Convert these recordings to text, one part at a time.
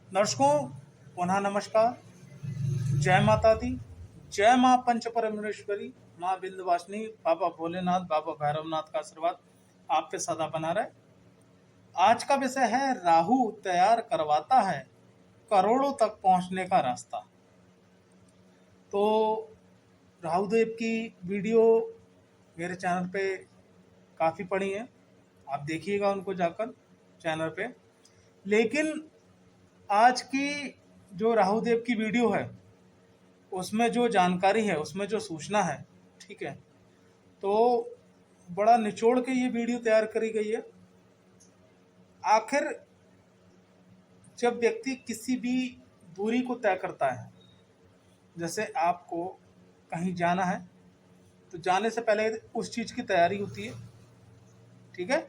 दर्शकों पुनः नमस्कार। जय माता दी, जय माँ पंच परमेश्वरी, माँ विंध्यवासिनी, बाबा भोलेनाथ, बाबा भैरवनाथ का आशीर्वाद आप पे सदा बना रहे। आज का विषय है राहु तैयार करवाता है करोड़ों तक पहुंचने का रास्ता। तो राहु देव की वीडियो मेरे चैनल पे काफ़ी पड़ी है, आप देखिएगा उनको जाकर चैनल पे। लेकिन आज की जो राहु देव की वीडियो है उसमें जो जानकारी है, उसमें जो सूचना है, ठीक है, तो बड़ा निचोड़ के ये वीडियो तैयार करी गई है। आखिर जब व्यक्ति किसी भी दूरी को तय करता है, जैसे आपको कहीं जाना है तो जाने से पहले उस चीज़ की तैयारी होती है, ठीक है।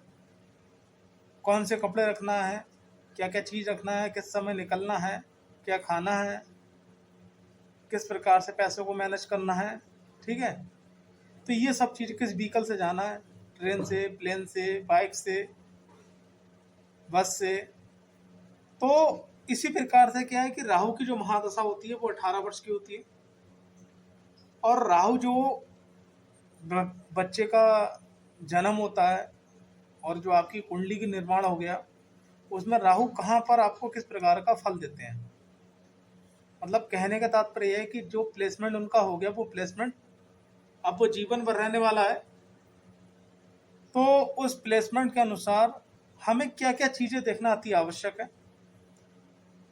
कौन से कपड़े रखना है, क्या क्या चीज़ रखना है, किस समय निकलना है, क्या खाना है, किस प्रकार से पैसों को मैनेज करना है, ठीक है। तो ये सब चीज़ किस व्हीकल से जाना है, ट्रेन से, प्लेन से, बाइक से, बस से। तो इसी प्रकार से क्या है कि राहु की जो महादशा होती है वो 18 वर्ष की होती है। और राहु जो बच्चे का जन्म होता है और जो आपकी कुंडली की निर्माण हो गया, उसमें राहु कहाँ पर आपको किस प्रकार का फल देते हैं। मतलब कहने का तात्पर्य है कि जो प्लेसमेंट उनका हो गया वो प्लेसमेंट अब वो जीवन भर रहने वाला है। तो उस प्लेसमेंट के अनुसार हमें क्या क्या चीज़ें देखना अति आवश्यक है,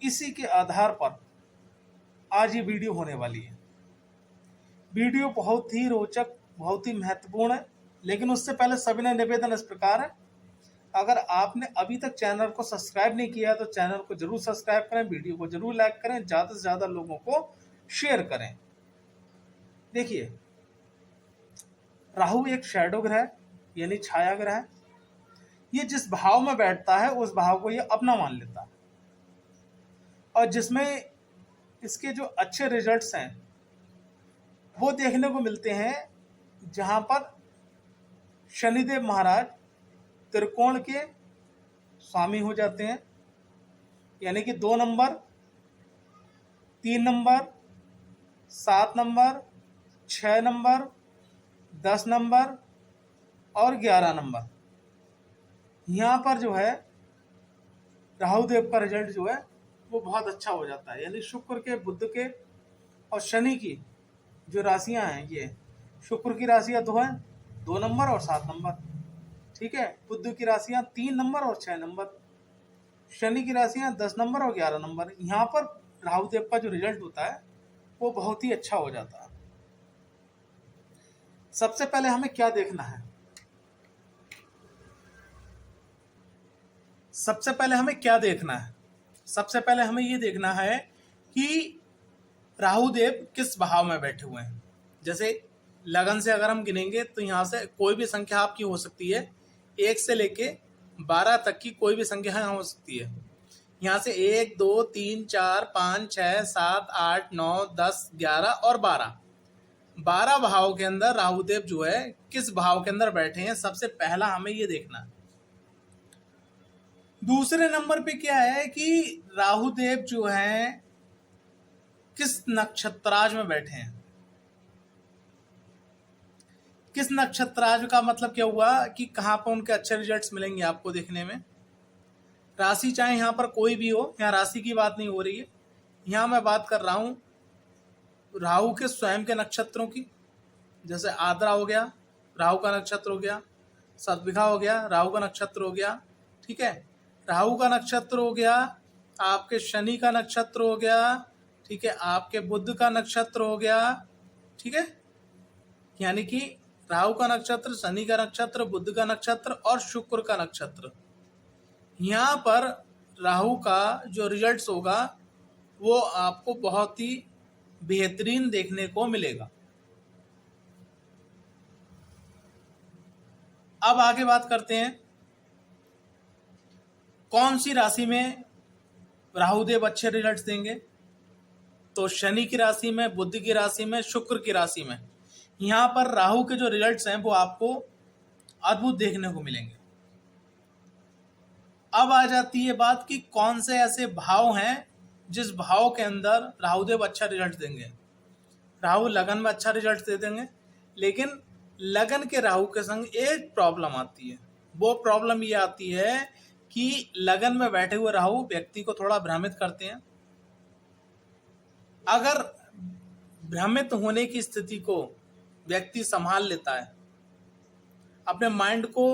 इसी के आधार पर आज ये वीडियो होने वाली है। वीडियो बहुत ही रोचक, बहुत ही महत्वपूर्ण है। लेकिन उससे पहले सविनय निवेदन इस प्रकार है, अगर आपने अभी तक चैनल को सब्सक्राइब नहीं किया तो चैनल को जरूर सब्सक्राइब करें, वीडियो को जरूर लाइक करें, ज़्यादा से ज़्यादा लोगों को शेयर करें। देखिए, राहु एक शैडो ग्रह है, यानी छाया ग्रह है। ये जिस भाव में बैठता है उस भाव को ये अपना मान लेता है, और जिसमें इसके जो अच्छे रिजल्ट्स हैं वो देखने को मिलते हैं जहाँ पर शनिदेव महाराज त्रिकोण के स्वामी हो जाते हैं, यानी कि 2 number, 3 number, 7 number, 6 number, 10 number और 11 नंबर। यहाँ पर जो है राहु देव का रिजल्ट जो है वो बहुत अच्छा हो जाता है। यानी शुक्र के, बुध के और शनि की जो राशियाँ हैं, ये शुक्र की राशियाँ 2 हैं, 2 नंबर और 7 नंबर, ठीक है। बुध की राशियाँ 3 नंबर और 6 नंबर, शनि की राशियाँ 10 नंबर और 11 नंबर। यहाँ पर राहु देव का जो रिजल्ट होता है वो बहुत ही अच्छा हो जाता है। सबसे पहले हमें क्या देखना है, सबसे पहले हमें क्या देखना है, सबसे पहले हमें ये देखना है कि राहु देव किस भाव में बैठे हुए हैं। जैसे लगन से अगर हम गिनेंगे तो यहाँ से कोई भी संख्या आपकी हो सकती है, 1 से लेके 12 तक की कोई भी संख्या यहाँ हो सकती है। यहाँ से 1, 2, 3, 4, 5, 6, 7, 8, 9, 10, 11 और 12 भाव के अंदर राहुदेव जो है किस भाव के अंदर बैठे हैं, सबसे पहला हमें ये देखना है। दूसरे नंबर पे क्या है कि राहुदेव जो है किस नक्षत्राज में बैठे हैं। किस नक्षत्राज का मतलब क्या हुआ कि कहाँ पर उनके अच्छे रिजल्ट्स मिलेंगे आपको देखने में। राशि चाहे यहाँ पर कोई भी हो, यहाँ राशि की बात नहीं हो रही है, यहाँ मैं बात कर रहा हूँ राहु के स्वयं के नक्षत्रों की। जैसे आद्रा हो गया, राहु का नक्षत्र हो गया, सतभिखा हो गया, राहु का नक्षत्र हो गया, ठीक है। राहु का नक्षत्र हो गया, आपके शनि का नक्षत्र हो गया, ठीक है, आपके बुध का नक्षत्र हो गया, ठीक है। यानी कि राहु का नक्षत्र, शनि का नक्षत्र, बुध का नक्षत्र और शुक्र का नक्षत्र। यहाँ पर राहु का जो रिजल्ट्स होगा वो आपको बहुत ही बेहतरीन देखने को मिलेगा। अब आगे बात करते हैं कौन सी राशि में राहुदेव अच्छे रिजल्ट्स देंगे। तो शनि की राशि में, बुध की राशि में, शुक्र की राशि में, यहाँ पर राहु के जो रिजल्ट्स हैं वो आपको अद्भुत देखने को मिलेंगे। अब आ जाती है बात कि कौन से ऐसे भाव हैं जिस भाव के अंदर राहुदेव अच्छा रिजल्ट देंगे, राहु लगन में अच्छा रिजल्ट दे देंगे, लेकिन लगन के राहु के संग एक प्रॉब्लम आती है। वो प्रॉब्लम ये आती है कि लगन में बैठे हुए राहु व्यक्ति को थोड़ा भ्रमित करते हैं। अगर भ्रमित होने की स्थिति को व्यक्ति संभाल लेता है, अपने माइंड को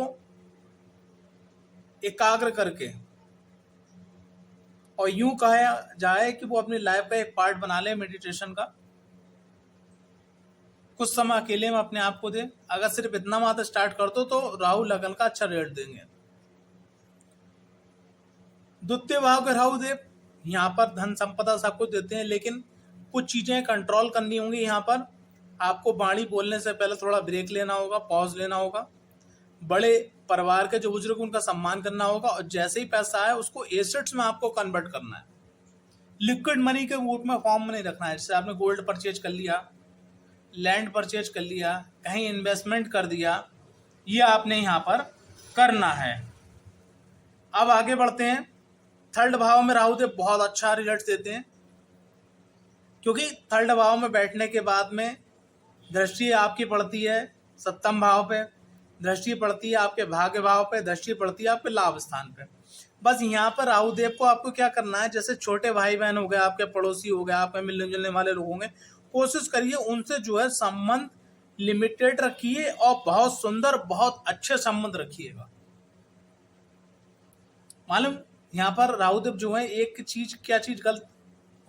एकाग्र करके, और यूं कहा जाए कि वो अपनी लाइफ का एक पार्ट बना ले मेडिटेशन का, कुछ समय अकेले में अपने आप को दे, अगर सिर्फ इतना मात्र स्टार्ट कर दो तो राहु लगन का अच्छा रिजल्ट देंगे। द्वितीय भाव के राहु देव यहाँ पर धन संपदा सब कुछ देते हैं, लेकिन कुछ चीजें कंट्रोल करनी होंगी। यहाँ पर आपको वाणी बोलने से पहले थोड़ा ब्रेक लेना होगा, पॉज लेना होगा। बड़े परिवार के जो बुजुर्ग उनका सम्मान करना होगा, और जैसे ही पैसा आए उसको एसेट्स में आपको कन्वर्ट करना है, लिक्विड मनी के रूप में फॉर्म में नहीं रखना है। जैसे आपने गोल्ड परचेज कर लिया, लैंड परचेज कर लिया, कहीं इन्वेस्टमेंट कर दिया, ये आपने यहाँ पर करना है। अब आगे बढ़ते हैं। थर्ड भाव में राहुदेव बहुत अच्छा रिजल्ट देते हैं, क्योंकि थर्ड भाव में बैठने के बाद में दृष्टि आपकी पड़ती है सप्तम भाव पे, दृष्टि पड़ती है आपके भाग्य भाव पे, दृष्टि पड़ती है आपके लाभ स्थान पे। बस यहाँ पर राहुदेव को आपको क्या करना है, जैसे छोटे भाई बहन हो गए, आपके पड़ोसी हो गए, आपके मिलने जुलने वाले लोग होंगे, कोशिश करिए उनसे जो है संबंध लिमिटेड रखिए और बहुत सुंदर, बहुत अच्छे संबंध रखिएगा। मालूम यहाँ पर राहुदेव जो है एक चीज, क्या चीज गलत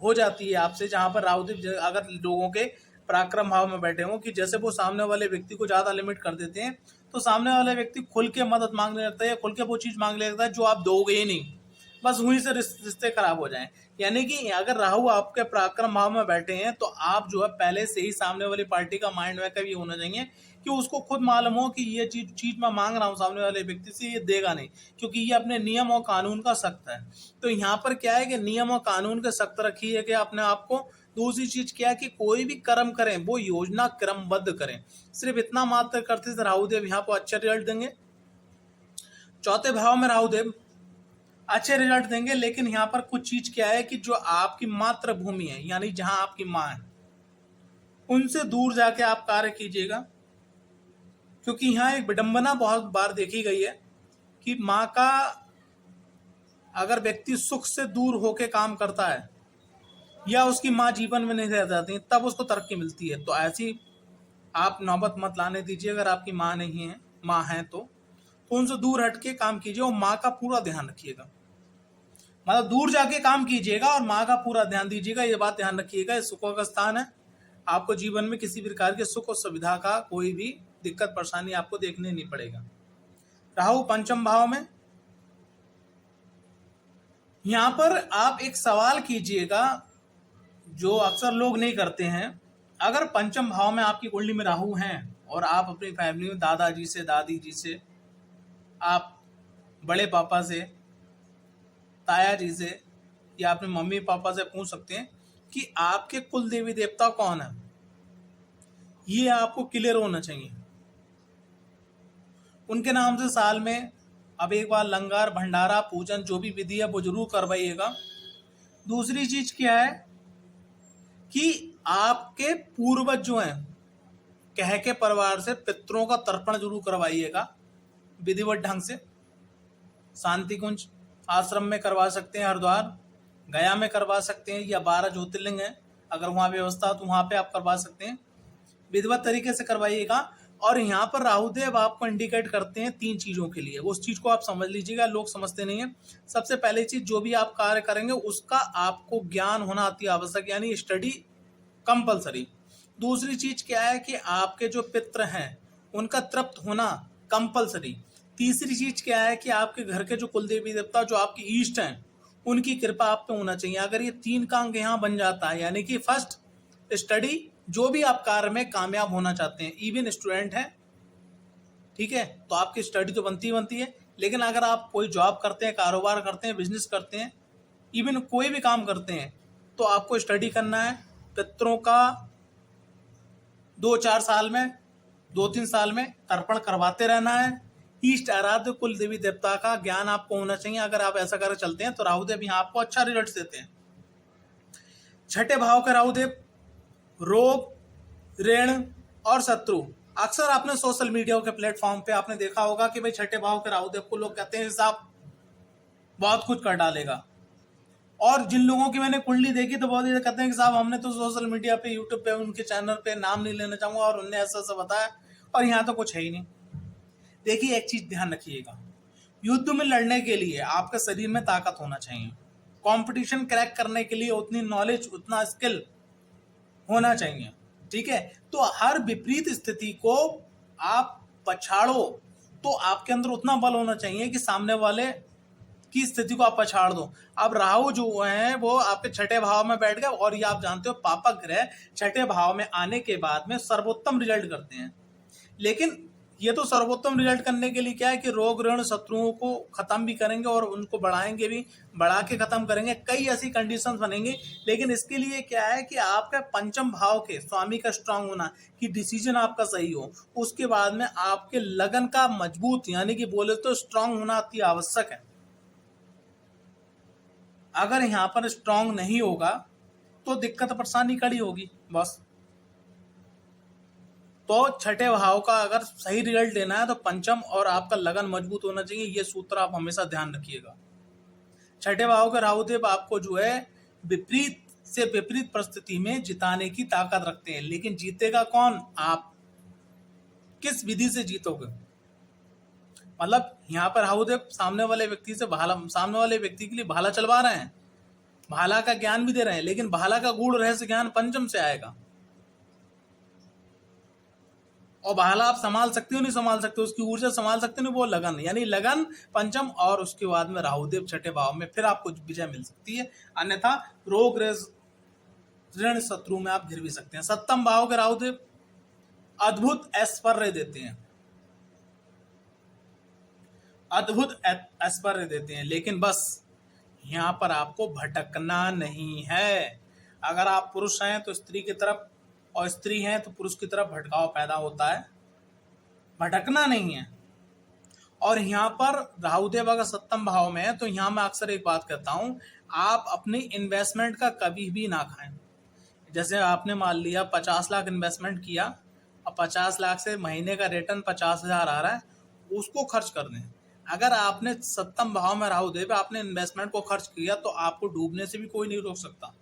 हो जाती है आपसे, जहां पर राहुदेव अगर लोगों के पराक्रम भाव में बैठे हों, कि जैसे वो सामने वाले व्यक्ति को ज्यादा लिमिट कर देते हैं, तो सामने वाला व्यक्ति खुल के मदद मांगने लगता है, या खुल के वो चीज मांगने लगता है जो आप दोगे ही नहीं, बस वहीं से रिश्ते खराब हो जाएं। यानी कि अगर राहु आपके पराक्रम भाव में बैठे हैं, तो आप जो है पहले से ही सामने वाली पार्टी का माइंड में ये होना चाहिए कि उसको खुद मालूम हो कि ये चीज मैं मांग रहा हूँ सामने वाले व्यक्ति से, ये देगा नहीं, क्योंकि ये अपने नियम और कानून का सख्त है। तो यहाँ पर क्या है कि नियम और कानून के सख्त रखिए कि अपने आप को। दूसरी चीज क्या है कि कोई भी कर्म करें वो योजना क्रमबद्ध करें। सिर्फ इतना मात्र करते थे राहुदेव यहाँ पर अच्छे रिजल्ट देंगे। चौथे भाव में राहुदेव अच्छे रिजल्ट देंगे, लेकिन यहाँ पर कुछ चीज क्या है कि जो आपकी मातृभूमि है, यानी जहां आपकी माँ है, उनसे दूर जाके आप कार्य कीजिएगा, क्योंकि यहाँ एक विडंबना बहुत बार देखी गई है कि माँ का अगर व्यक्ति सुख से दूर होके काम करता है, या उसकी माँ जीवन में नहीं रह जाती, तब उसको तरक्की मिलती है। तो ऐसी आप नौबत मत लाने दीजिए। अगर आपकी माँ नहीं है, माँ है तो उनसे दूर हटके काम कीजिए और माँ का पूरा ध्यान रखिएगा। मतलब दूर जाके काम कीजिएगा और माँ का पूरा ध्यान दीजिएगा। ये बात ध्यान रखिएगा, ये सुखों का स्थान है। आपको जीवन में किसी प्रकार के सुख और सुविधा का कोई भी दिक्कत परेशानी आपको देखने नहीं पड़ेगा। राहु पंचम भाव में, यहाँ पर आप एक सवाल कीजिएगा जो अक्सर लोग नहीं करते हैं। अगर पंचम भाव में आपकी कुंडली में राहु हैं और आप अपनी फैमिली में दादाजी से, दादी जी से, आप बड़े पापा से, ताया जी से, या अपने मम्मी पापा से पूछ सकते हैं कि आपके कुल देवी देवता कौन है। ये आपको क्लियर होना चाहिए। उनके नाम से साल में अब एक बार लंगर, भंडारा, पूजन जो भी विधि है वो जरूर करवाइएगा। दूसरी चीज क्या है कि आपके पूर्वज जो हैं, कह के परिवार से पितरों का तर्पण जरूर करवाइएगा विधिवत ढंग से। शांति कुंज आश्रम में करवा सकते हैं, हरिद्वार, गया में करवा सकते हैं, या 12 ज्योतिर्लिंग है, अगर वहाँ व्यवस्था हो तो वहाँ पे आप करवा सकते हैं। विधिवत तरीके से करवाइएगा। और यहाँ पर राहुदेव आपको इंडिकेट करते हैं 3 चीजों के लिए, उस चीज को आप समझ लीजिएगा, लोग समझते नहीं है। सबसे पहली चीज, जो भी आप कार्य करेंगे उसका आपको ज्ञान होना अति आवश्यक, यानी स्टडी कंपलसरी। दूसरी चीज क्या है कि आपके जो पितृ हैं उनका तृप्त होना कंपलसरी। तीसरी चीज क्या है कि आपके घर के जो कुलदेवी देवता, जो आपके ईष्ट हैं, उनकी कृपा आप पे होना चाहिए। अगर ये 3 का अंग यहाँ बन जाता है, यानी कि फर्स्ट स्टडी, जो भी आप कार्य में कामयाब होना चाहते हैं, इवन स्टूडेंट हैं, ठीक है, तो आपकी स्टडी तो बनती है। लेकिन अगर आप कोई जॉब करते हैं, कारोबार करते हैं, बिजनेस करते हैं, इवन कोई भी काम करते हैं, तो आपको स्टडी करना है। पितरों का 2-4 साल में, 2-3 साल में तर्पण करवाते रहना है। ईष्ट आराध्य कुल देवी देवता का ज्ञान आपको होना चाहिए। अगर आप ऐसा कर चलते हैं तो राहुदेव यहाँ आपको अच्छा रिजल्ट देते हैं। छठे भाव के राहुदेव रोग, ऋण और शत्रु। अक्सर आपने सोशल मीडिया के प्लेटफॉर्म पे आपने देखा होगा कि भाई छठे भाव के राहुदेव को लोग कहते हैं साहब बहुत कुछ कर डालेगा। और जिन लोगों की मैंने कुंडली देखी तो बहुत ये कहते हैं कि साहब हमने तो सोशल मीडिया पे, यूट्यूब पे, उनके चैनल पे नाम नहीं लेना चाहूंगा और उनने ऐसा ऐसा बताया और यहाँ तो कुछ है ही नहीं। देखिए एक चीज ध्यान रखिएगा, युद्ध में लड़ने के लिए आपके शरीर में ताकत होना चाहिए, कंपटीशन क्रैक करने के लिए उतनी नॉलेज, उतना स्किल होना चाहिए। ठीक है, तो हर विपरीत स्थिति को आप पछाड़ो तो आपके अंदर उतना बल होना चाहिए कि सामने वाले की स्थिति को आप पछाड़ दो। अब राहु जो है वो आपके छठे भाव में बैठ गए और ये आप जानते हो पापक ग्रह छठे भाव में आने के बाद में सर्वोत्तम रिजल्ट करते हैं। लेकिन ये तो सर्वोत्तम रिजल्ट करने के लिए क्या है कि रोग, ऋण, शत्रुओं को खत्म भी करेंगे और उनको बढ़ाएंगे भी, बढ़ा के खत्म करेंगे, कई ऐसी कंडीशंस बनेंगे। लेकिन इसके लिए क्या है कि आपका पंचम भाव के स्वामी का स्ट्रांग होना, कि डिसीजन आपका सही हो, उसके बाद में आपके लगन का मजबूत यानी कि बोले तो स्ट्रांग होना अति आवश्यक है। अगर यहाँ पर स्ट्रांग नहीं होगा तो दिक्कत परेशानी खड़ी होगी बस। तो छठे भाव का अगर सही रिजल्ट लेना है तो पंचम और आपका लगन मजबूत होना चाहिए, ये सूत्र आप हमेशा ध्यान रखिएगा। छठे भाव के राहुदेव आपको जो है विपरीत से विपरीत परिस्थिति में जिताने की ताकत रखते हैं, लेकिन जीतेगा कौन? आप किस विधि से जीतोगे। मतलब यहाँ पर राहुदेव सामने वाले व्यक्ति से भाला, सामने वाले व्यक्ति के लिए भाला चलवा रहे हैं, भाला का ज्ञान भी दे रहे हैं, लेकिन भाला का गूढ़ रहस्य ज्ञान पंचम से आएगा। और भाला आप संभाल सकते हो नहीं संभाल सकते, उसकी ऊर्जा संभाल सकते हो नहीं, वो लगन, यानी लगन पंचम और उसके बाद में राहुदेव छठे भाव में, फिर आपको विजय मिल सकती है। अन्यथा रोग, ऋण, शत्रु में आप घिर भी सकते हैं। सप्तम भाव के राहुदेव अद्भुत ऐश्वर्य देते हैं, अद्भुत ऐश्वर्य देते हैं, लेकिन बस यहाँ पर आपको भटकना नहीं है। अगर आप पुरुष हैं तो स्त्री की तरफ और स्त्री हैं तो पुरुष की तरफ भटकाव पैदा होता है, भटकना नहीं है। और यहाँ पर राहुदेव अगर सप्तम भाव में है तो यहाँ मैं अक्सर एक बात कहता हूँ, आप अपनी इन्वेस्टमेंट का कभी भी ना खाएं। जैसे आपने मान लिया 50 लाख इन्वेस्टमेंट किया और 50 लाख से महीने का रिटर्न 50,000 आ रहा है, उसको खर्च कर दें। अगर आपने सप्तम भाव में राहुदेव आपने इन्वेस्टमेंट को खर्च किया तो आपको डूबने से भी कोई नहीं रोक सकता।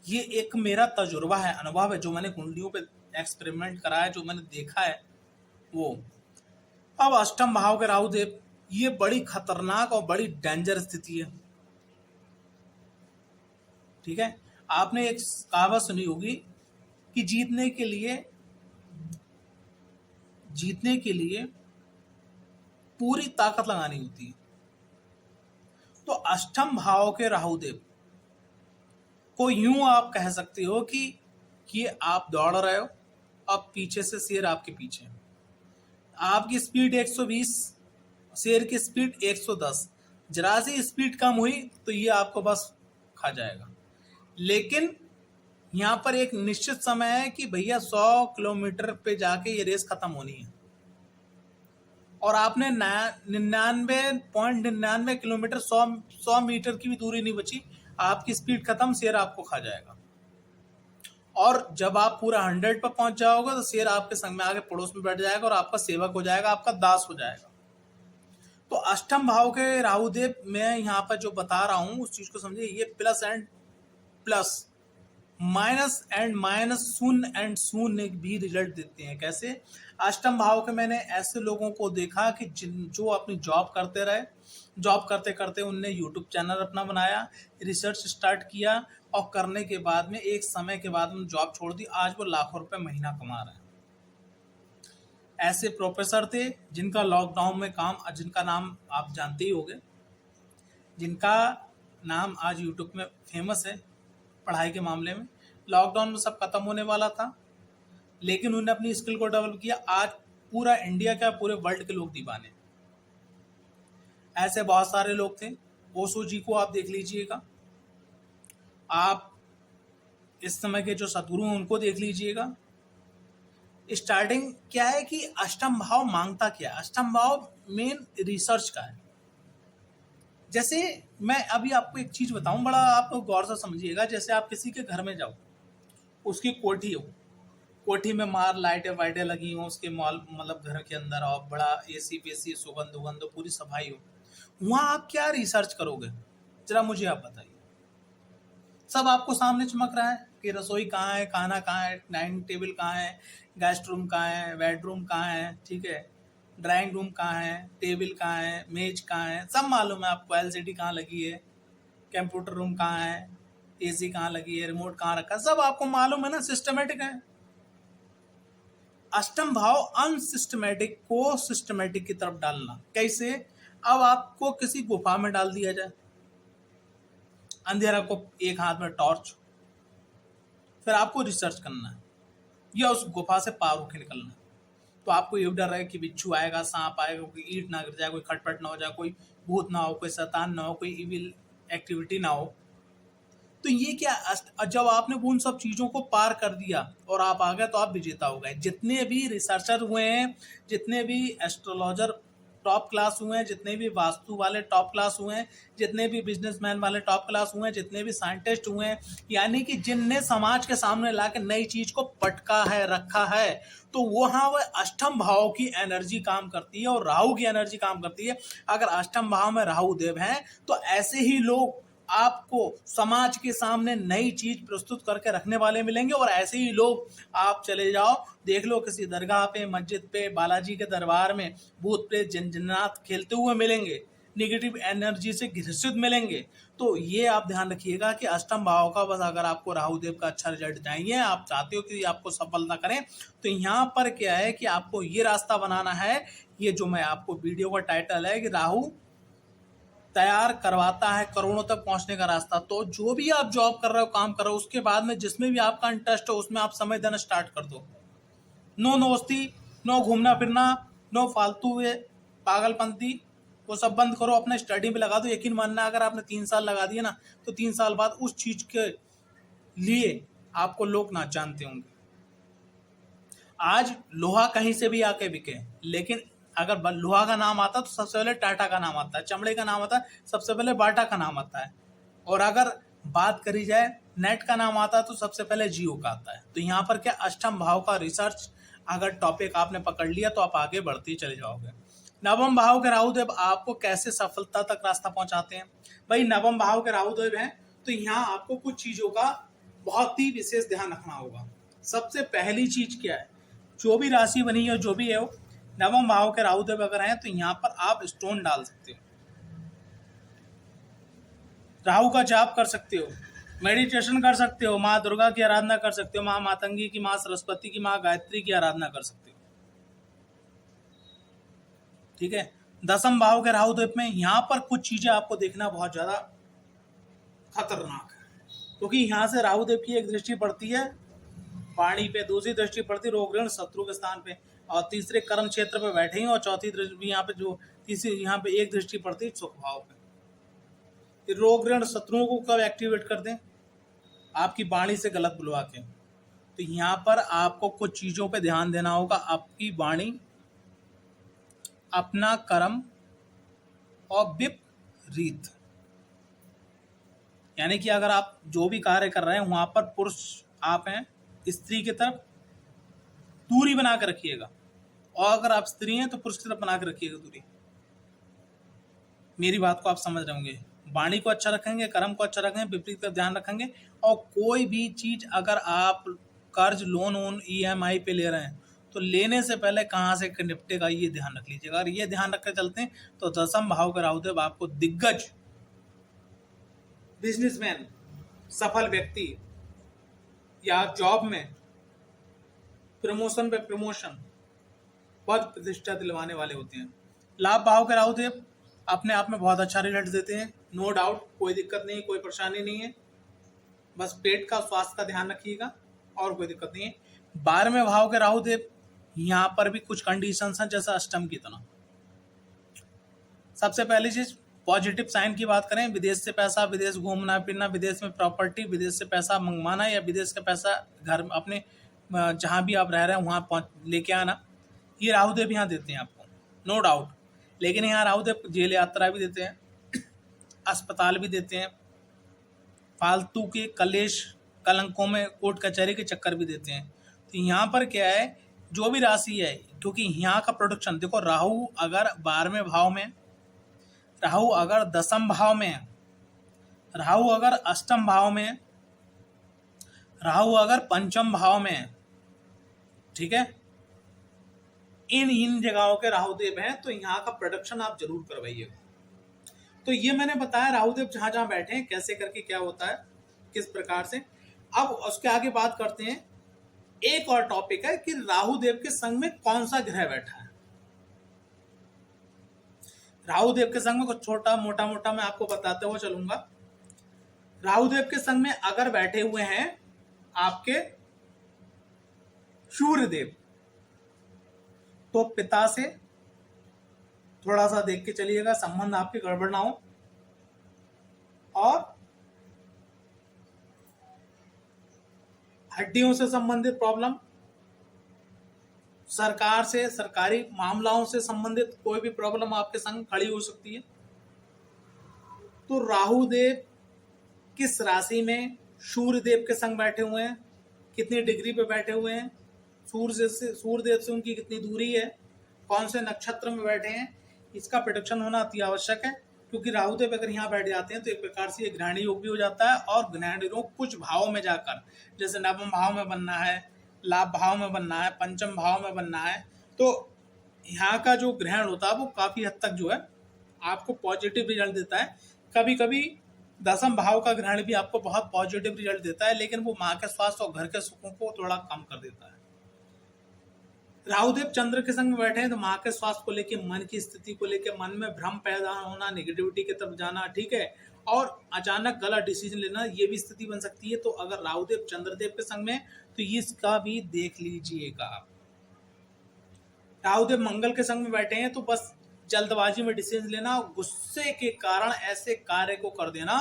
ये एक मेरा तजुर्बा है, अनुभव है, जो मैंने कुंडलियों पे एक्सपेरिमेंट करा है, जो मैंने देखा है वो। अब अष्टम भाव के राहुदेव, ये बड़ी खतरनाक और बड़ी डेंजर स्थिति है। ठीक है, आपने एक कहावत सुनी होगी कि जीतने के लिए पूरी ताकत लगानी होती है। तो अष्टम भाव के राहुदेव को यूं आप कह सकते हो कि आप दौड़ रहे हो, अब पीछे से शेर आपके पीछे, आपकी स्पीड 120, शेर की स्पीड 110, जरा सी स्पीड कम हुई तो ये आपको बस खा जाएगा। लेकिन यहाँ पर एक निश्चित समय है कि भैया 100 किलोमीटर पे जाके ये रेस खत्म होनी है और आपने 99.99 किलोमीटर, 100 मीटर की भी दूरी नहीं बची, आपकी स्पीड खत्म, शेर आपको खा जाएगा। और जब आप पूरा 100 पर पहुंच जाओगे तो शेर आपके संग में आगे पड़ोस में बैठ जाएगा और आपका सेवक हो जाएगा, आपका दास हो जाएगा। तो अष्टम भाव के राहुदेव मैं यहाँ पर जो बता रहा हूं उस चीज को समझिए, ये plus and plus, minus and minus, शून्य एंड शून्य भी रिजल्ट देते हैं। कैसे? अष्टम भाव के मैंने ऐसे लोगों को देखा कि जो अपनी जॉब करते रहे, जॉब करते करते उनने यूट्यूब चैनल अपना बनाया, रिसर्च स्टार्ट किया और करने के बाद में एक समय के बाद उन्होंने जॉब छोड़ दी, आज वो लाखों रुपए महीना कमा रहे हैं। ऐसे प्रोफेसर थे जिनका लॉकडाउन में काम, जिनका नाम आप जानते ही होंगे, जिनका नाम आज यूट्यूब में फेमस है पढ़ाई के मामले में। लॉकडाउन में सब खत्म होने वाला था, लेकिन उन्होंने अपनी स्किल को डेवलप किया, आज पूरा इंडिया का, पूरे वर्ल्ड के लोग दीवाने। ऐसे बहुत सारे लोग थे। ओशो जी को आप देख लीजिएगा, आप इस समय के जो सद्गुरु हैं उनको देख लीजिएगा। स्टार्टिंग क्या है कि अष्टम भाव मांगता क्या है? अष्टम भाव मेन रिसर्च का है। जैसे मैं अभी आपको एक चीज बताऊं, बड़ा आप गौर से समझिएगा। जैसे आप किसी के घर में जाओ, उसकी कोठी हो, कोठी में मार लाइटें वाइटें लगी हो, उसके मॉल मतलब घर के अंदर, और बड़ा एसी वेसी सुगंध उगंध हो, पूरी सफाई हो, वहां आप क्या रिसर्च करोगे? जरा मुझे आप बताइए। सब आपको सामने चमक रहा है कि रसोई कहाँ है, खाना कहाँ है, डाइनिंग टेबल कहाँ है, गेस्ट रूम कहाँ है, बेडरूम कहाँ है, ठीक है, ड्राइंग रूम कहाँ है, टेबल कहाँ है, मेज कहाँ है, सब मालूम है आपको। एलसीडी कहाँ लगी है, कंप्यूटर रूम कहाँ है, एसी कहाँ लगी है, रिमोट कहाँ रखा है, सब आपको मालूम है ना, सिस्टमेटिक है। अष्टम भाव अनसिस्टमेटिक को सिस्टमेटिक की तरफ डालना कैसे? अब आपको किसी गुफा में डाल दिया जाए, अंधेरा को, एक हाथ में टॉर्च, फिर आपको रिसर्च करना है या उस गुफा से पार होकर निकलना है। तो आपको ये डर है कि बिच्छू आएगा, सांप आएगा, कोई ईंट ना गिर जाए, कोई खटपट ना हो जाए, कोई भूत ना हो, कोई शैतान ना हो, कोई इविल एक्टिविटी ना हो। तो ये क्या, जब आपने उन सब चीज़ों को पार कर दिया और आप आ गए, तो आप विजेता हो गए। जितने भी रिसर्चर हुए हैं, जितने भी एस्ट्रोलॉजर टॉप क्लास हुए हैं, जितने भी वास्तु वाले टॉप क्लास हुए हैं, जितने भी बिजनेसमैन वाले टॉप क्लास हुए हैं, जितने भी साइंटिस्ट हुए हैं, यानी कि जिनने समाज के सामने ला के नई चीज को पटका है, रखा है, तो वहाँ वह अष्टम भाव की एनर्जी काम करती है और राहु की एनर्जी काम करती है। अगर अष्टम भाव में राहु देव हैं, तो ऐसे ही लोग आपको समाज के सामने नई चीज प्रस्तुत करके रखने वाले मिलेंगे। और ऐसे ही लोग, आप चले जाओ, देख लो किसी दरगाह पे, मस्जिद पे, बालाजी के दरबार में भूत प्रेत जिन्नात खेलते हुए मिलेंगे, निगेटिव एनर्जी से ग्रसित मिलेंगे। तो ये आप ध्यान रखिएगा कि अष्टम भाव का, बस अगर आपको राहु देव का अच्छा रिजल्ट चाहिए, आप चाहते हो कि आपको सफलता करें, तो यहाँ पर क्या है कि आपको ये रास्ता बनाना है। ये जो मैं आपको वीडियो का टाइटल है कि राहु तैयार करवाता है करोड़ों तक पहुंचने का रास्ता। तो जो भी आप जॉब कर रहे हो, काम कर रहे हो, उसके बाद में जिसमें भी आपका इंटरेस्ट हो, उसमें आप समय देना स्टार्ट कर दो। नो दोस्ती, नो घूमना फिरना, नो फालतू पागलपंती, वो सब बंद करो, अपने स्टडी में लगा दो। यकीन मानना, अगर आपने 3 साल लगा दिए ना, तो 3 साल बाद उस चीज के लिए आपको लोग ना जानते होंगे। आज लोहा कहीं से भी आके बिके, लेकिन अगर लोहा का नाम आता है तो सबसे पहले टाटा का नाम आता है, चमड़े का नाम आता है सबसे पहले बाटा का नाम आता है, और अगर बात करी जाए नेट का नाम आता है तो सबसे पहले जियो का आता है। तो यहाँ पर क्या, अष्टम भाव का रिसर्च अगर टॉपिक आपने पकड़ लिया तो आप आगे बढ़ते ही चले जाओगे। नवम भाव के राहुदेव आपको कैसे सफलता तक रास्ता पहुंचाते हैं? भाई नवम भाव के राहुदेव हैं, तो यहाँ आपको कुछ चीजों का बहुत ही विशेष ध्यान रखना होगा। सबसे पहली चीज क्या है, जो भी राशि बनी है, जो भी है, नवम भाव के राहुदेव अगर हैं, तो यहाँ पर आप स्टोन डाल सकते हो, राहु का जाप कर सकते हो, मेडिटेशन कर सकते हो, माँ दुर्गा की आराधना कर सकते हो, माँ मातंगी की, माँ सरस्वती की, माँ गायत्री की आराधना कर सकते हो। ठीक है। दसम भाव के राहुदेव में यहाँ पर कुछ चीजें आपको देखना बहुत ज्यादा खतरनाक है, क्योंकि यहाँ से राहुदेव की एक दृष्टि पड़ती है वाणी पे, दूसरी दृष्टि पड़ती रोग ऋण शत्रु के स्थान पे, और तीसरे कर्म क्षेत्र पे बैठे हैं, और चौथी दृष्टि यहाँ पे, जो तीसरी यहाँ पे एक दृष्टि पड़ती है सुख भाव पे। रोग ऋण शत्रुओं को कब एक्टिवेट कर दें? आपकी वाणी से गलत बुलवा के। तो यहाँ पर आपको कुछ चीजों पे ध्यान देना होगा। आपकी वाणी, अपना कर्म और विपरीत, यानी कि अगर आप जो भी कार्य कर रहे हैं वहां पर पुरुष आप हैं, स्त्री की तरफ दूरी बना कर रखिएगा, और अगर आप स्त्री हैं तो पुरुष की तरफ बना कर रखिएगा दूरी। मेरी बात को आप समझ रहे होंगे। वाणी को अच्छा रखेंगे, कर्म को अच्छा रखेंगे, विपरीत का ध्यान रखेंगे। और कोई भी चीज अगर आप कर्ज, लोन वोन, EMI पे ले रहे हैं, तो लेने से पहले कहाँ से निपटेगा ये ध्यान रख लीजिएगा। अगर ये ध्यान रख कर चलते हैं तो दसम भाव के राहुदेव आपको दिग्गज बिजनेसमैन, सफल व्यक्ति, या जॉब में प्रमोशन पे प्रमोशन, पद प्रतिष्ठा दिलवाने वाले होते हैं। लाभ भाव के राहुदेव अपने आप में बहुत अच्छा रिजल्ट देते हैं, नो डाउट, कोई दिक्कत नहीं, कोई परेशानी नहीं है। बस पेट का स्वास्थ्य का ध्यान रखिएगा, और कोई दिक्कत नहीं है। 12वें भाव के राहुदेव, यहाँ पर भी कुछ कंडीशंस हैं जैसे अष्टम की तरह। सबसे पहली चीज, पॉजिटिव साइन की बात करें, विदेश से पैसा, विदेश घूमना फिरना, विदेश में प्रॉपर्टी, विदेश से पैसा मंगवाना, या विदेश का पैसा घर अपने जहाँ भी आप रह रहे हैं वहाँ लेके आना, ये राहुदेव यहाँ देते हैं आपको, नो डाउट। लेकिन यहाँ राहुदेव जेल यात्रा भी देते हैं, अस्पताल भी देते हैं, फालतू के कलेश कलंकों में कोर्ट कचहरी के चक्कर भी देते हैं। तो यहाँ पर क्या है, जो भी राशि है, क्योंकि यहाँ का प्रोडक्शन देखो, राहु अगर 12वें भाव में, राहु अगर 10म भाव में, राहु अगर अष्टम भाव में, राहु अगर पंचम भाव में, ठीक है, इन जगहों के राहुदेव हैं, तो यहाँ का प्रोडक्शन आप जरूर करवाइएगा। तो ये मैंने बताया राहुदेव जहां जहां बैठे हैं कैसे करके क्या होता है, किस प्रकार से। अब उसके आगे बात करते हैं, एक और टॉपिक है कि राहुदेव के संग में कौन सा ग्रह बैठा है। राहुदेव के संग में कुछ छोटा मोटा मैं आपको बताते हुए चलूंगा। राहुदेव के संग में अगर बैठे हुए हैं आपके सूर्यदेव, तो पिता से थोड़ा सा देख के चलिएगा, संबंध आपके गड़बड़ ना हो। और हड्डियों से संबंधित प्रॉब्लम, सरकार से, सरकारी मामलों से संबंधित कोई भी प्रॉब्लम आपके संग खड़ी हो सकती है। तो राहुदेव किस राशि में सूर्यदेव के संग बैठे हुए हैं, कितनी डिग्री पे बैठे हुए हैं, सूर्यदेव से उनकी कितनी दूरी है, कौन से नक्षत्र में बैठे हैं, इसका प्रेडिक्शन होना अति आवश्यक है। क्योंकि राहुदेव अगर यहाँ बैठ जाते हैं तो एक प्रकार से ये ग्रहण योग भी हो जाता है। और ग्रहण योग कुछ भावों में जाकर, जैसे नवम भाव में बनना है, लाभ भाव में बनना है, पंचम भाव में बनना है, तो यहाँ का जो ग्रहण होता है वो काफी हद तक जो है आपको पॉजिटिव रिजल्ट देता है। कभी कभी 10म भाव का ग्रहण भी आपको बहुत पॉजिटिव रिजल्ट देता है, लेकिन वो माँ के स्वास्थ्य और घर के सुखों को थोड़ा कम कर देता है। राहुदेव चंद्र के संग में बैठे हैं तो माँ के स्वास्थ्य को लेके, मन की स्थिति को लेके, मन में भ्रम पैदा होना, नेगेटिविटी की तरफ जाना, ठीक है, और अचानक गलत डिसीजन लेना, ये भी स्थिति बन सकती है। तो अगर राहुदेव चंद्रदेव के संग में, तो इसका भी देख लीजिएगा। राहुदेव मंगल के संग में बैठे हैं तो बस जल्दबाजी में डिसीजन लेना, गुस्से के कारण ऐसे कार्य को कर देना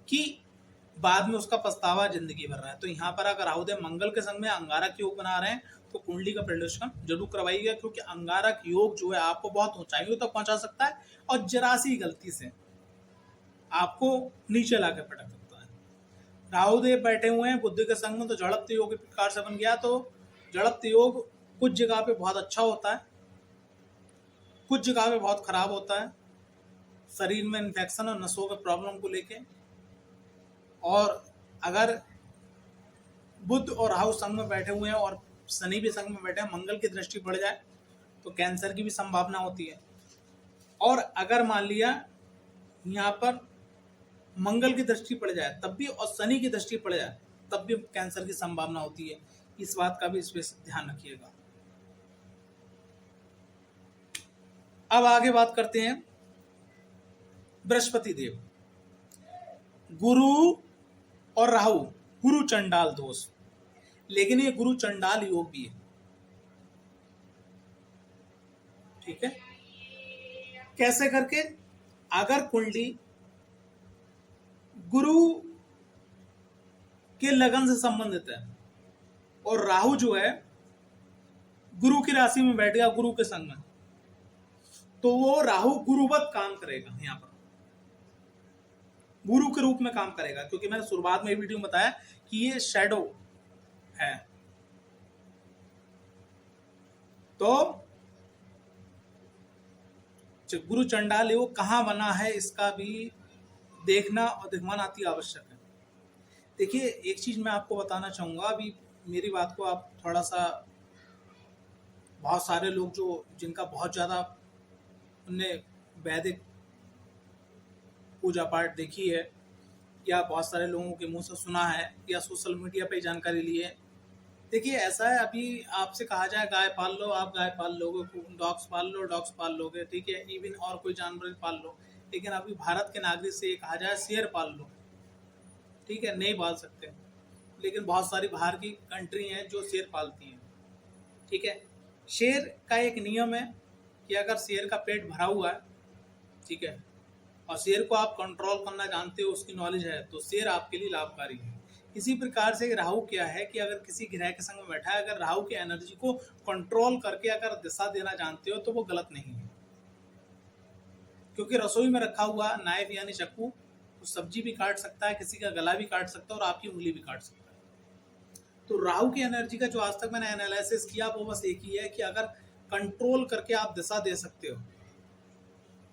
कि बाद में उसका पछतावा जिंदगी भर रहा है। तो यहाँ पर अगर राहुदेव मंगल के संग में अंगारक योग बना रहे हैं तो कुंडली का प्रेडिक्शन जरूर करवाइएगा, क्योंकि अंगारक योग जो है आपको बहुत ऊंचाइयों तक पहुंचा सकता है और जरा सी गलती से आपको नीचे लाके पटक सकता है। राहुदेव बैठे हुए हैं बुद्धि के संग में, तो जड़त्व योग के प्रकार से बन गया। तो जड़त्व योग कुछ जगह पे बहुत अच्छा होता है, कुछ जगह पे बहुत खराब होता है, शरीर में इन्फेक्शन और नसों के प्रॉब्लम को लेके। और अगर बुध और राहु संग में बैठे हुए हैं और शनि भी संग में बैठे हैं, मंगल की दृष्टि पड़ जाए तो कैंसर की भी संभावना होती है। और अगर मान लिया यहाँ पर मंगल की दृष्टि पड़ जाए तब भी, और शनि की दृष्टि पड़ जाए तब भी कैंसर की संभावना होती है। इस बात का भी स्पेशल ध्यान रखिएगा। अब आगे बात करते हैं बृहस्पति देव, गुरु और राहु, गुरु चंडाल दोष, लेकिन ये गुरु चंडाल योग भी है, ठीक है। कैसे करके, अगर कुंडली गुरु के लगन से संबंधित है और राहु जो है गुरु की राशि में बैठ गया गुरु के संग में, तो वो राहु गुरुवत काम करेगा, यहाँ पर गुरु के रूप में काम करेगा। क्योंकि मैंने शुरुआत में वीडियो में बताया कि ये शैडो है। तो गुरु चंडाल योग कहाँ बना है इसका भी देखना और दिखवाना अति आवश्यक है। देखिए एक चीज मैं आपको बताना चाहूंगा, अभी मेरी बात को आप थोड़ा सा, बहुत सारे लोग जो जिनका बहुत ज्यादा उनने वैदिक पूजा पाठ देखी है या बहुत सारे लोगों के मुंह से सुना है या सोशल मीडिया पे जानकारी ली है। देखिए ऐसा है, अभी आपसे कहा जाए गाय पाल लो, आप गाय पाल लोगे, डॉग्स पाल लो, डॉग्स पाल लोगे, ठीक है, इवन और कोई जानवर पाल लो, लेकिन अभी भारत के नागरिक से कहा जाए शेर पाल लो, ठीक है, नहीं पाल सकते। लेकिन बहुत सारी बाहर की कंट्री हैं जो शेर पालती हैं, ठीक है। शेर का एक नियम है कि अगर शेर का पेट भरा हुआ है, ठीक है, और शेर को आप कंट्रोल करना जानते हो, उसकी नॉलेज है, तो शेर आपके लिए लाभकारी है। इसी प्रकार से राहु क्या है कि अगर किसी ग्रह के संग में बैठा है, अगर राहु की एनर्जी को कंट्रोल करके अगर दिशा देना जानते हो तो वो गलत नहीं है। क्योंकि रसोई में रखा हुआ नाइफ यानी चाकू तो सब्जी भी काट सकता है, किसी का गला भी काट सकता है और आपकी उंगली भी काट सकता है। तो राहु की एनर्जी का जो आज तक मैंने एनालिसिस किया वो बस एक ही है कि अगर कंट्रोल करके आप दिशा दे सकते हो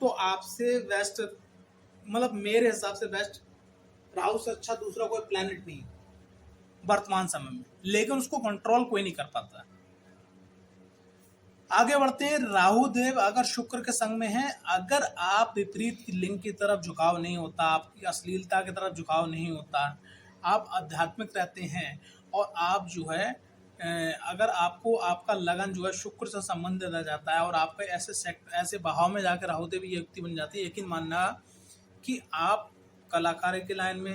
तो आपसे बेस्ट, मतलब मेरे हिसाब से बेस्ट राहु से अच्छा दूसरा कोई प्लैनेट नहीं वर्तमान समय में, लेकिन उसको कंट्रोल कोई नहीं कर पाता। आगे बढ़ते हैं। राहु देव अगर शुक्र के संग में है, अगर आप विपरीत लिंग की तरफ झुकाव नहीं होता, आपकी अश्लीलता की तरफ झुकाव नहीं होता, आप आध्यात्मिक रहते हैं और आप जो है अगर आपको आपका लगन जो है शुक्र से संबंधित आ जाता है और आपका ऐसे भाव में जाकर राहु देव ये युक्ति बन जाती है, यकीन मानना कि आप कलाकारी के लाइन में,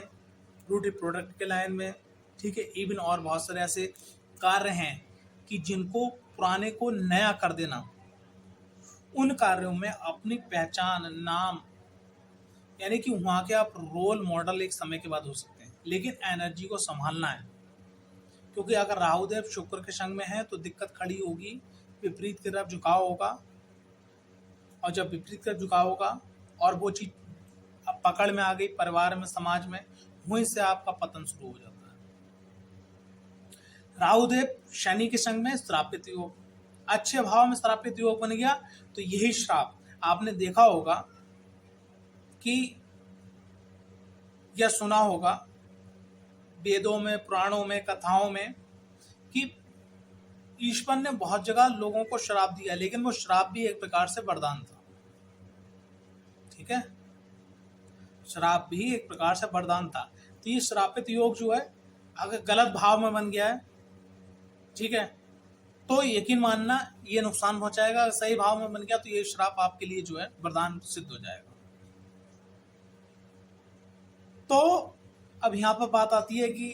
ब्यूटी प्रोडक्ट के लाइन में, ठीक है, इवन और बहुत सारे ऐसे कार्य हैं कि जिनको पुराने को नया कर देना, उन कार्यों में अपनी पहचान, नाम, यानी कि वहाँ के आप रोल मॉडल एक समय के बाद हो सकते हैं। लेकिन एनर्जी को संभालना है, क्योंकि अगर राहुदेव शुक्र के संग में है तो दिक्कत खड़ी होगी, विपरीत की तरफ झुकाव होगा, और जब विपरीत की तरफ झुकाव होगा और वो चीज अब पकड़ में आ गई परिवार में, समाज में, वहीं से आपका पतन शुरू हो जाता है। राहुदेव शनि के संग में श्रापित योग, अच्छे भाव में श्रापित योग बन गया तो यही श्राप आपने देखा होगा कि या सुना होगा वेदों में, पुराणों में, कथाओं में कि ईश्वर ने बहुत जगह लोगों को श्राप दिया, लेकिन वो श्राप भी एक प्रकार से वरदान था। ठीक है, श्राप भी एक प्रकार से वरदान था। तो ये श्रापित योग जो है अगर गलत भाव में बन गया है, ठीक है, तो यकीन मानना ये नुकसान पहुंचाएगा। अगर सही भाव में बन गया तो ये श्राप आपके लिए जो है वरदान सिद्ध हो जाएगा। तो अब यहाँ पर बात आती है कि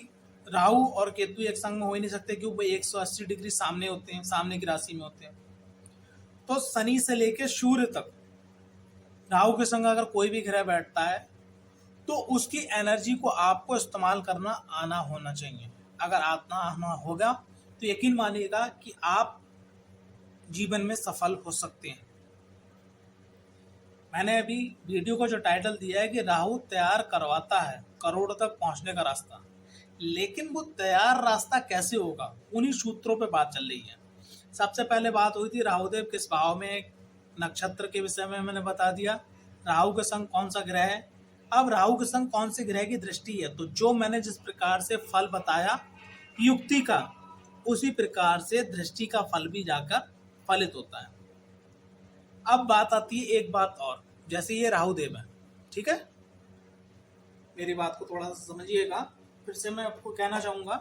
राहु और केतु एक संग में हो ही नहीं सकते, क्योंकि वो 180 डिग्री सामने होते हैं, सामने की राशि में होते हैं। तो शनि से लेकर सूर्य तक राहु के संग अगर कोई भी ग्रह बैठता है तो उसकी एनर्जी को आपको इस्तेमाल करना आना होना चाहिए। अगर आना होगा तो यकीन मानिएगा कि आप जीवन में सफल हो सकते हैं। मैंने अभी वीडियो को जो टाइटल दिया है कि राहु तैयार करवाता है करोड़ तक पहुंचने का रास्ता, लेकिन वो तैयार रास्ता कैसे होगा, उन्हीं सूत्रों पे बात चल रही है। सबसे पहले बात हुई थी राहुदेव किस भाव में, नक्षत्र के विषय में मैंने बता दिया, राहु के संग कौन सा ग्रह है। अब राहु के संग कौन से ग्रह की दृष्टि है, तो जो मैंने जिस प्रकार से फल बताया युक्ति का, उसी प्रकार से दृष्टि का फल भी जाकर फलित होता है। अब बात आती है एक बात और, जैसे ये राहुदेव है, ठीक है, मेरी बात को थोड़ा सा समझिएगा, फिर से मैं आपको कहना चाहूंगा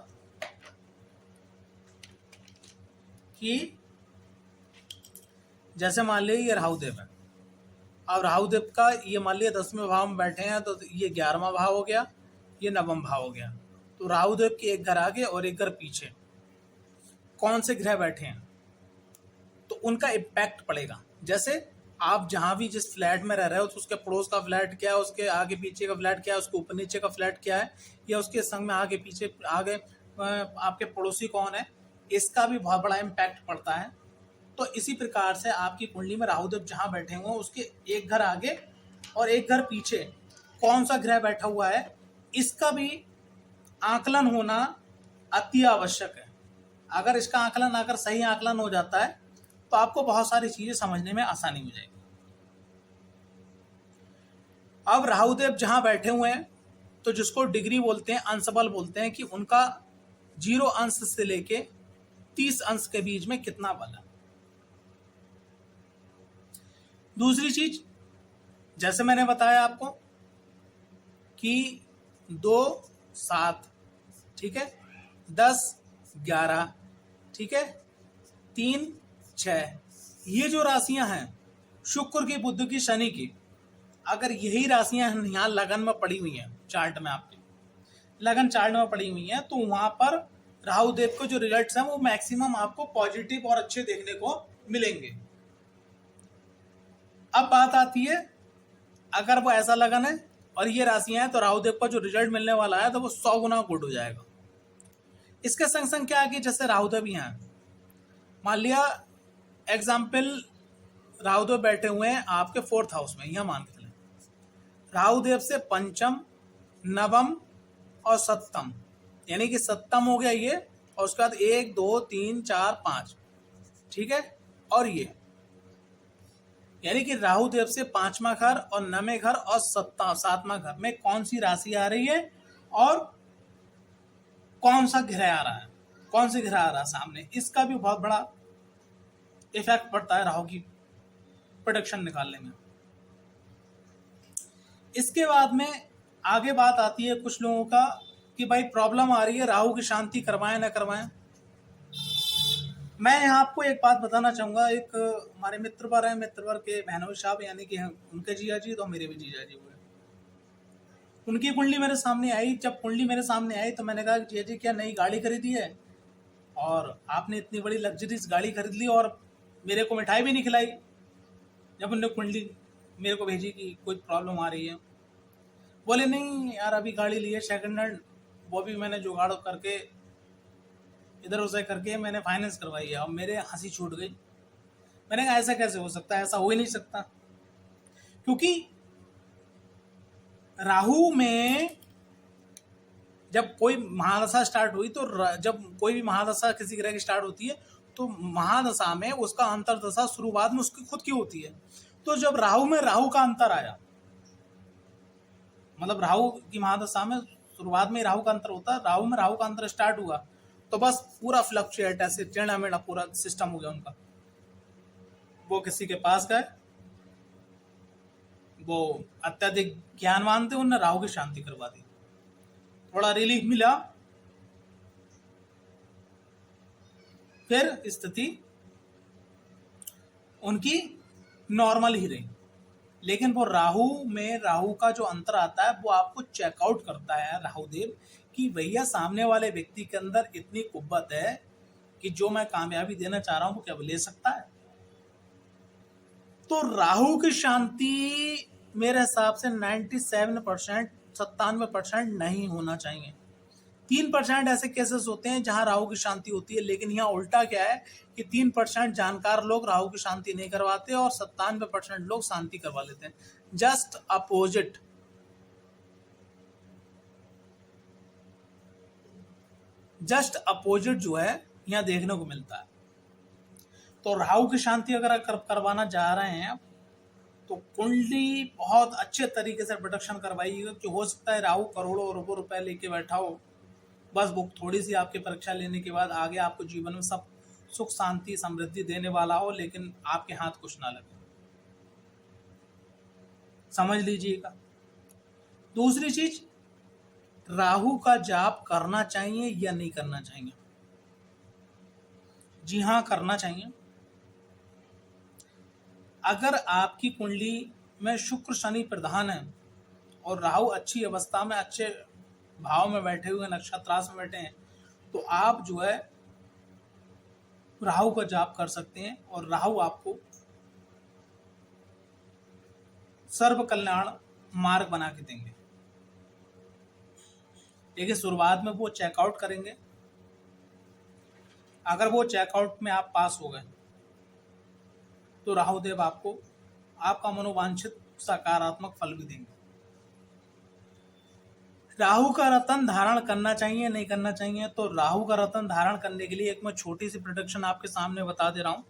कि जैसे मान लीजिए ये राहुदेव है, अब राहुदेव का ये मान लिया 10वें भाव में बैठे हैं तो ये 11वां भाव हो गया, ये 9वां भाव हो गया। तो राहुदेव के एक घर आगे और एक घर पीछे कौन से ग्रह बैठे हैं तो उनका इम्पैक्ट पड़ेगा। जैसे आप जहां भी जिस फ्लैट में रह रहे हो तो उसके पड़ोस का फ्लैट क्या है, उसके आगे पीछे का फ्लैट क्या है, उसके ऊपर नीचे का फ्लैट क्या है, या उसके संग में आगे पीछे आगे आपके पड़ोसी कौन है, इसका भी बहुत बड़ा इम्पैक्ट पड़ता है। तो इसी प्रकार से आपकी कुंडली में राहुदेव जहां बैठे हुए उसके एक घर आगे और एक घर पीछे कौन सा ग्रह बैठा हुआ है, इसका भी आकलन होना अति आवश्यक है। अगर इसका आकलन अगर सही आकलन हो जाता है तो आपको बहुत सारी चीजें समझने में आसानी हो जाएगी। अब राहुदेव जहां बैठे हुए हैं तो जिसको डिग्री बोलते हैं, अंश बल बोलते हैं, कि उनका 0 अंश से लेके 30 अंश के बीच में कितना बल है। दूसरी चीज, जैसे मैंने बताया आपको कि 2 7, ठीक है, 10 11, ठीक है, 3 6, ये जो राशियां हैं शुक्र की, बुध की, शनि की, अगर यही राशियां यहाँ लगन में पड़ी हुई हैं, चार्ट में आपके लगन चार्ट में पड़ी हुई हैं, तो वहां पर राहुदेव को जो रिजल्ट्स हैं वो मैक्सिमम आपको पॉजिटिव और अच्छे देखने को मिलेंगे। अब बात आती है अगर वो ऐसा लगन है और ये राशियां हैं तो राहुदेव का जो रिजल्ट मिलने वाला है तो वो 100 गुना गुड हो जाएगा। इसके संग संग क्या है कि जैसे राहुदेव यहाँ मान लिया एग्जाम्पल राहु देव बैठे हुए हैं आपके 4th हाउस में, यह मान के चलें। राहु देव से पंचम, नवम और सप्तम, यानी कि सप्तम हो गया ये, और उसके बाद 1 2 3 4 5, ठीक है। और ये यानी कि राहु देव से 5वां घर और 9वें घर और 7वां घर में कौन सी राशि आ रही है और कौन सा ग्रह आ रहा है, कौन से ग्रह आ रहा है सामने, इसका भी बहुत बड़ा इफेक्ट पड़ता है राहु की प्रेडिक्शन निकालने में। इसके बाद में आगे बात आती है कुछ लोगों का कि भाई प्रॉब्लम आ रही है, राहु की शांति करवाएं ना करवाएं। मैं यहाँ आपको एक बात बताना चाहूंगा। एक हमारे मित्रवर हैं, मित्रवर के बहनोई साहब, यानी कि उनके जीजा जी तो मेरे भी जीजा जी हुए। उनकी कुंडली मेरे सामने आई। जब कुंडली मेरे सामने आई तो मैंने कहा जीजा जी क्या नई गाड़ी खरीदी है, और आपने इतनी बड़ी लग्जरीज गाड़ी खरीद ली और मेरे को मिठाई भी नहीं खिलाई। जब उनने कुंडली मेरे को भेजी कि कोई प्रॉब्लम आ रही है, बोले नहीं यार अभी गाड़ी ली है सेकंड हैंड, वो भी मैंने जुगाड़ करके इधर उधर करके मैंने फाइनेंस करवाई है। और मेरे हंसी छूट गई। मैंने कहा ऐसा कैसे हो सकता है, ऐसा हो ही नहीं सकता। क्योंकि राहु में जब कोई महादशा स्टार्ट हुई तो जब कोई भी महादशा किसी ग्रह की स्टार्ट होती है तो महादशा में उसका अंतरदशा शुरुआत में उसकी खुद की होती है। तो जब राहु में राहु का अंतर आया, मतलब राहु की महादशा में शुरुआत में राहु का अंतर होता है, राहु में राहु का अंतर स्टार्ट हुआ तो बस पूरा फ्लक्चुएट ऐसे टेढ़ा मेढ़ा पूरा सिस्टम हो गया उनका। वो किसी के पास गए, वो अत्यधिक ज्ञानवान थे, उन्होंने राहु की शांति करवा दी, थोड़ा रिलीफ मिला, फिर स्थिति उनकी नॉर्मल ही रही। लेकिन वो राहु में राहु का जो अंतर आता है वो आपको चेकआउट करता है राहु देव कि भैया सामने वाले व्यक्ति के अंदर इतनी कुव्वत है कि जो मैं कामयाबी देना चाह रहा हूं वो क्या वो ले सकता है। तो राहु की शांति मेरे हिसाब से 97%, 97% नहीं होना चाहिए। 3% ऐसे केसेस होते हैं जहां राहु की शांति होती है, लेकिन यहाँ उल्टा क्या है कि 3% जानकार लोग राहु की शांति नहीं करवाते और 97% लोग शांति करवा लेते हैं। Just opposite. जस्ट अपोजिट जो है यहाँ देखने को मिलता है। तो राहु की शांति अगर करवाना जा रहे हैं तो कुंडली बहुत अच्छे तरीके से प्रोटेक्शन करवाइएगा। कि हो सकता है राहु करोड़ों अरबों रुपए लेके बैठा हो, बस वो थोड़ी सी आपकी परीक्षा लेने के बाद आगे आपको जीवन में सब सुख शांति समृद्धि देने वाला हो, लेकिन आपके हाथ कुछ ना लगे, समझ लीजिएगा। दूसरी चीज, राहु का जाप करना चाहिए या नहीं करना चाहिए? जी हाँ, करना चाहिए। अगर आपकी कुंडली में शुक्र शनि प्रधान है और राहु अच्छी अवस्था में अच्छे भाव में बैठे हुए नक्षत्रास में बैठे हैं तो आप जो है राहु का जाप कर सकते हैं और राहु आपको सर्व कल्याण मार्ग बना के देंगे। देखिए शुरुआत में वो चेकआउट करेंगे, अगर वो चेकआउट में आप पास हो गए तो राहु देव आपको आपका मनोवांछित सकारात्मक फल भी देंगे। राहु का रतन धारण करना चाहिए नहीं करना चाहिए? तो राहु का रतन धारण करने के लिए एक मैं छोटी सी प्रोडक्शन आपके सामने बता दे रहा हूं।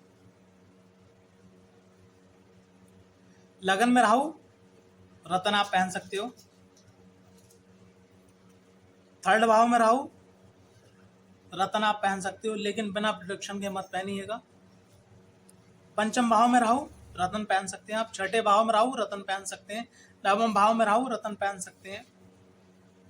लगन में राहु रतन आप पहन सकते हो। 3rd भाव में राहु रतन आप पहन सकते हो, लेकिन बिना प्रोडक्शन के मत पहनिएगा। 5म भाव में राहु रतन पहन सकते हैं आप। 6ठे भाव में राहु रतन पहन सकते हैं। 9वें भाव में राहु रतन पहन सकते हैं।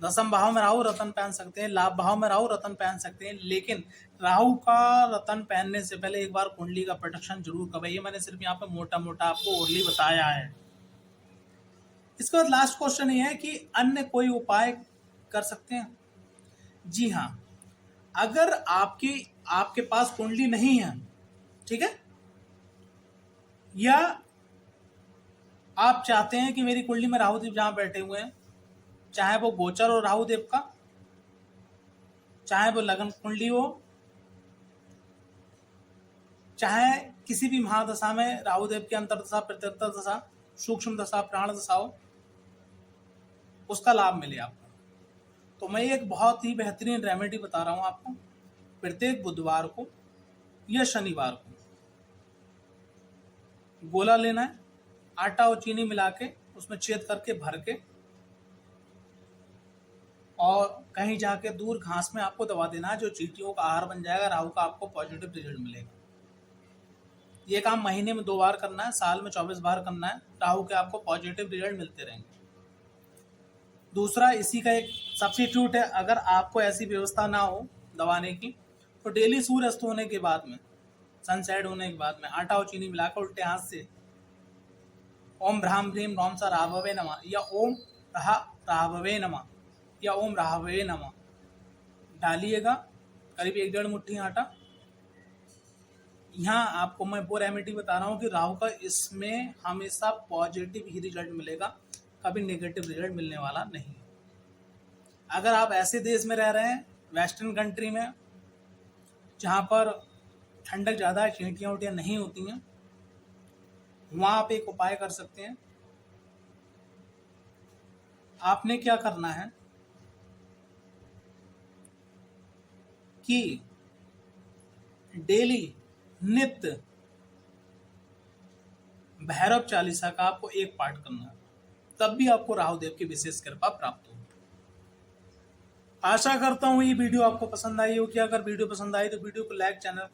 10म भाव में राहु रतन पहन सकते हैं। लाभ भाव में राहु रतन पहन सकते हैं। लेकिन राहु का रतन पहनने से पहले एक बार कुंडली का प्रोटेक्शन जरूर करवाइए। मैंने सिर्फ यहाँ पे मोटा मोटा आपको ओरली बताया है। इसके बाद लास्ट क्वेश्चन ये है कि अन्य कोई उपाय कर सकते हैं? जी हाँ, अगर आपके पास कुंडली नहीं है, ठीक है, या आप चाहते हैं कि मेरी कुंडली में राहुदेव जहां बैठे हुए हैं, चाहे वो गोचर हो राहुदेव का, चाहे वो लगन कुंडली हो, चाहे किसी भी महादशा में राहुदेव की अंतर्दशा, प्रत्यंतर दशा, सूक्ष्म दशा, प्राण दशा हो, उसका लाभ मिले आपको। तो मैं एक बहुत ही बेहतरीन रेमेडी बता रहा हूँ आपको। प्रत्येक बुधवार को या शनिवार को गोला लेना है, आटा और चीनी मिला के उसमें छेद करके भर के, और कहीं जाके दूर घास में आपको दबा देना है, जो चींटियों का आहार बन जाएगा। राहु का आपको पॉजिटिव रिजल्ट मिलेगा। ये काम महीने में 2 बार करना है, साल में 24 बार करना है। राहु के आपको पॉजिटिव रिजल्ट मिलते रहेंगे। दूसरा, इसी का एक सब्स्टिट्यूट है। अगर आपको ऐसी व्यवस्था ना हो दबाने की, तो डेली सूर्यास्त होने के बाद में, सनसेट होने के बाद में, आटा और चीनी मिलाकर उल्टे हाथ से ओम भ्राम भ्रीम रोम सा राहवे नमः या ओम राहवे नमः या ओम राहवे नमः डालिएगा, करीब 1-1.5 मुट्ठी आटा। यहाँ आपको मैं वो रेमेडी बता रहा हूँ कि राहु का इसमें हमेशा पॉजिटिव ही रिजल्ट मिलेगा, कभी नेगेटिव रिजल्ट मिलने वाला नहीं। अगर आप ऐसे देश में रह रहे हैं, वेस्टर्न कंट्री में, जहाँ पर ठंडक ज़्यादा है, चींटियाँ उटियाँ नहीं होती हैं, वहाँ आप एक उपाय कर सकते हैं। आपने क्या करना है कि डेली नित्य भैरव चालीसा का आपको एक पाठ करना है, तब भी आपको राहुदेव की विशेष कृपा प्राप्त होगी। आशा करता हूँ ये वीडियो आपको पसंद आई होगी। अगर वीडियो पसंद आई तो वीडियो को लाइक, चैनल